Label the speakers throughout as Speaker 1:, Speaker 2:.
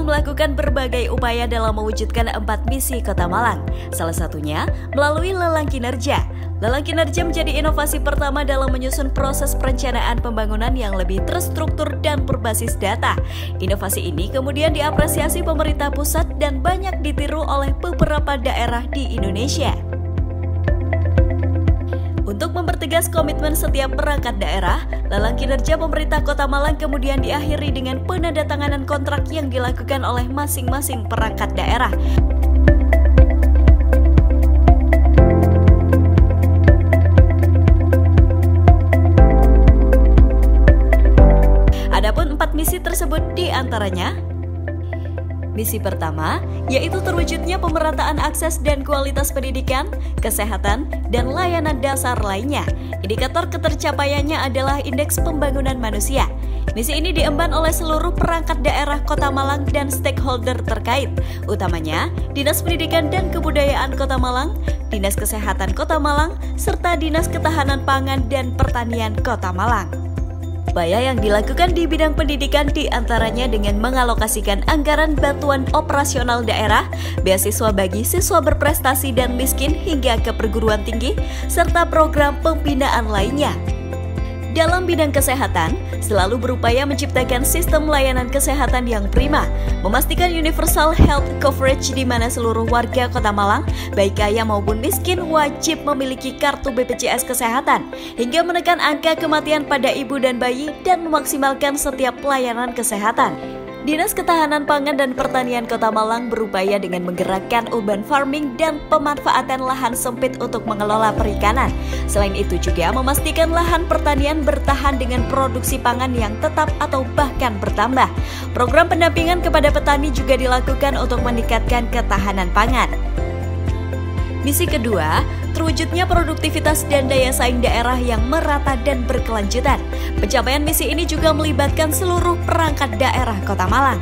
Speaker 1: telah melakukan berbagai upaya dalam mewujudkan 4 misi Kota Malang. Salah satunya melalui Lelang Kinerja. Lelang Kinerja menjadi inovasi pertama dalam menyusun proses perencanaan pembangunan yang lebih terstruktur dan berbasis data. Inovasi ini kemudian diapresiasi pemerintah pusat dan banyak ditiru oleh beberapa daerah di Indonesia. Untuk mempertegas komitmen setiap perangkat daerah, Lelang Kinerja pemerintah Kota Malang kemudian diakhiri dengan penandatanganan kontrak yang dilakukan oleh masing-masing perangkat daerah. Adapun 4 misi tersebut diantaranya: misi pertama, yaitu terwujudnya pemerataan akses dan kualitas pendidikan, kesehatan, dan layanan dasar lainnya. Indikator ketercapaiannya adalah Indeks Pembangunan Manusia. Misi ini diemban oleh seluruh perangkat daerah Kota Malang dan stakeholder terkait, utamanya Dinas Pendidikan dan Kebudayaan Kota Malang, Dinas Kesehatan Kota Malang, serta Dinas Ketahanan Pangan dan Pertanian Kota Malang. Upaya yang dilakukan di bidang pendidikan diantaranya dengan mengalokasikan anggaran bantuan operasional daerah, beasiswa bagi siswa berprestasi dan miskin hingga ke perguruan tinggi, serta program pembinaan lainnya. Dalam bidang kesehatan, selalu berupaya menciptakan sistem layanan kesehatan yang prima, memastikan universal health coverage di mana seluruh warga Kota Malang, baik kaya maupun miskin, wajib memiliki kartu BPJS Kesehatan, hingga menekan angka kematian pada ibu dan bayi dan memaksimalkan setiap pelayanan kesehatan. Dinas Ketahanan Pangan dan Pertanian Kota Malang berupaya dengan menggerakkan urban farming dan pemanfaatan lahan sempit untuk mengelola perikanan. Selain itu juga memastikan lahan pertanian bertahan dengan produksi pangan yang tetap atau bahkan bertambah. Program pendampingan kepada petani juga dilakukan untuk meningkatkan ketahanan pangan. Misi kedua, terwujudnya produktivitas dan daya saing daerah yang merata dan berkelanjutan. Pencapaian misi ini juga melibatkan seluruh perangkat daerah Kota Malang.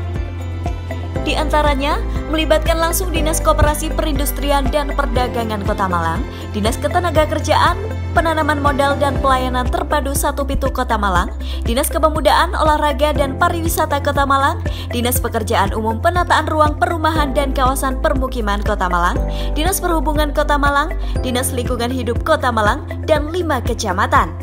Speaker 1: Di antaranya, melibatkan langsung Dinas Koperasi Perindustrian dan Perdagangan Kota Malang, Dinas Ketenagakerjaan, Penanaman Modal dan Pelayanan Terpadu 1 Pitu Kota Malang, Dinas Kepemudaan, Olahraga dan Pariwisata Kota Malang, Dinas Pekerjaan Umum Penataan Ruang Perumahan dan Kawasan Permukiman Kota Malang, Dinas Perhubungan Kota Malang, Dinas Lingkungan Hidup Kota Malang, dan 5 kecamatan.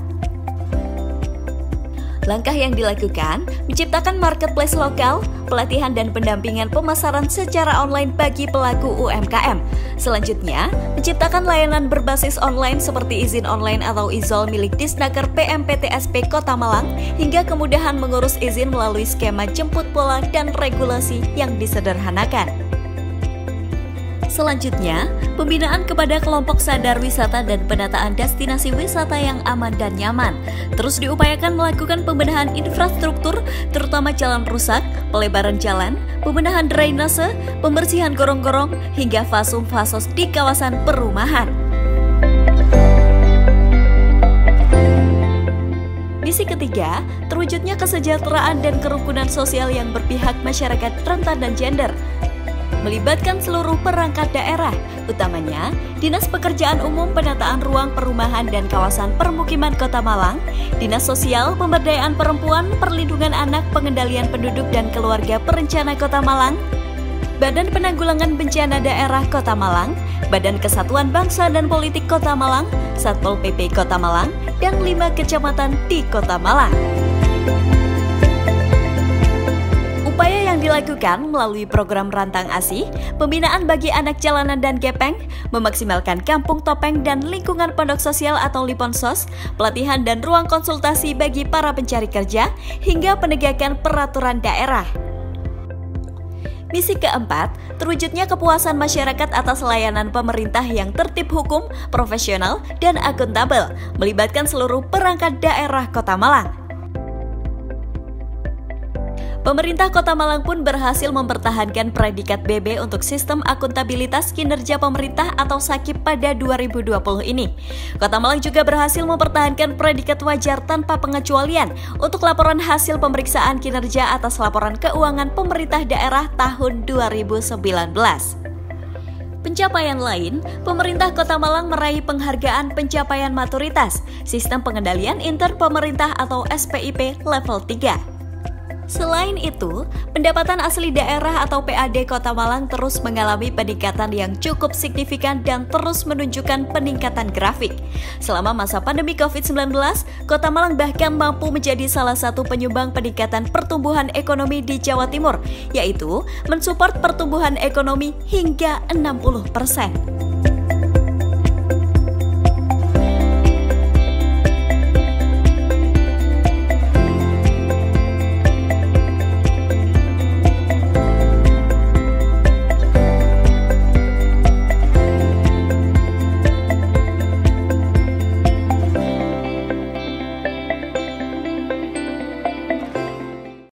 Speaker 1: Langkah yang dilakukan menciptakan marketplace lokal, pelatihan dan pendampingan pemasaran secara online bagi pelaku UMKM. Selanjutnya, menciptakan layanan berbasis online seperti izin online atau IZOL milik Disnaker PMPTSP Kota Malang, hingga kemudahan mengurus izin melalui skema jemput bola dan regulasi yang disederhanakan. Selanjutnya, pembinaan kepada kelompok sadar wisata dan penataan destinasi wisata yang aman dan nyaman. Terus diupayakan melakukan pembenahan infrastruktur, terutama jalan rusak, pelebaran jalan, pembenahan drainase, pembersihan gorong-gorong, hingga fasum-fasos di kawasan perumahan. Misi ketiga, terwujudnya kesejahteraan dan kerukunan sosial yang berpihak masyarakat rentan dan gender. Melibatkan seluruh perangkat daerah, utamanya Dinas Pekerjaan Umum Penataan Ruang Perumahan dan Kawasan Permukiman Kota Malang, Dinas Sosial Pemberdayaan Perempuan, Perlindungan Anak, Pengendalian Penduduk dan Keluarga Perencana Kota Malang, Badan Penanggulangan Bencana Daerah Kota Malang, Badan Kesatuan Bangsa dan Politik Kota Malang, Satpol PP Kota Malang, dan 5 kecamatan di Kota Malang. Upaya yang dilakukan melalui program Rantang ASI, pembinaan bagi anak jalanan dan gepeng, memaksimalkan kampung topeng dan lingkungan pondok sosial atau Liponsos, pelatihan dan ruang konsultasi bagi para pencari kerja, hingga penegakan peraturan daerah. Misi keempat, terwujudnya kepuasan masyarakat atas layanan pemerintah yang tertib hukum, profesional, dan akuntabel, melibatkan seluruh perangkat daerah Kota Malang. Pemerintah Kota Malang pun berhasil mempertahankan predikat BB untuk Sistem Akuntabilitas Kinerja Pemerintah atau SAKIP pada 2020 ini. Kota Malang juga berhasil mempertahankan predikat wajar tanpa pengecualian untuk laporan hasil pemeriksaan kinerja atas laporan keuangan pemerintah daerah tahun 2019. Pencapaian lain, pemerintah Kota Malang meraih penghargaan pencapaian maturitas Sistem Pengendalian Interpemerintah atau SPIP level 3. Selain itu, pendapatan asli daerah atau PAD Kota Malang terus mengalami peningkatan yang cukup signifikan dan terus menunjukkan peningkatan grafik. Selama masa pandemi COVID-19, Kota Malang bahkan mampu menjadi salah satu penyumbang peningkatan pertumbuhan ekonomi di Jawa Timur, yaitu mensupport pertumbuhan ekonomi hingga 60%.